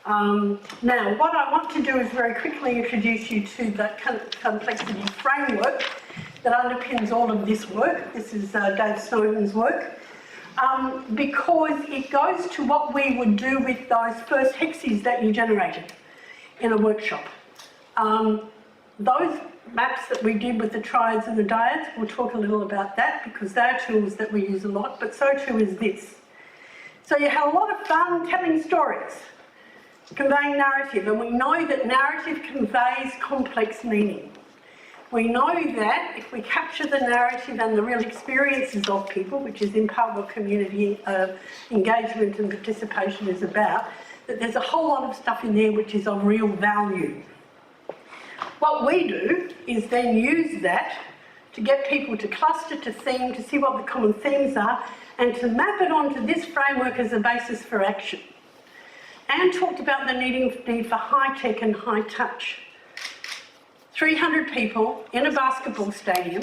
Now, what I want to do is very quickly introduce you to the complexity framework that underpins all of this work. This is Dave Snowden's work, because it goes to what we would do with those first hexes that you generated in a workshop. Those maps that we did with the triads and the dyads, we'll talk a little about that because they're tools that we use a lot, but so too is this. So you have a lot of fun telling stories, conveying narrative, and we know that narrative conveys complex meaning. We know that if we capture the narrative and the real experiences of people, which is in part what community engagement and participation is about, that there's a whole lot of stuff in there which is of real value. What we do is then use that to get people to cluster, to theme, to see what the common themes are, and to map it onto this framework as a basis for action. Anne talked about the need for high tech and high touch. 300 people in a basketball stadium,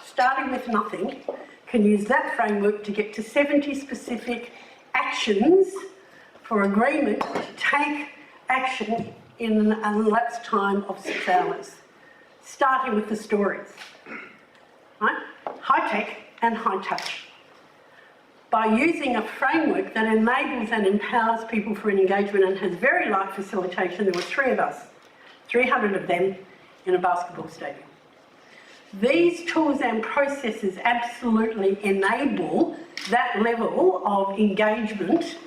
starting with nothing, can use that framework to get to 70 specific actions for agreement to take action in an elapsed time of 6 hours, starting with the stories. Right? High tech and high touch. By using a framework that enables and empowers people for engagement and has very light facilitation, there were 3 of us, 300 of them in a basketball stadium. These tools and processes absolutely enable that level of engagement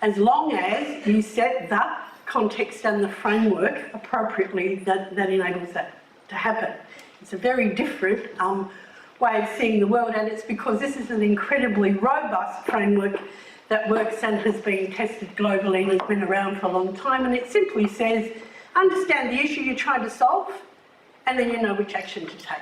as long as you set the context and the framework appropriately that enables that to happen. It's a very different way of seeing the world, and it's because this is an incredibly robust framework that works and has been tested globally and has been around for a long time, and it simply says, understand the issue you're trying to solve, and then you know which action to take.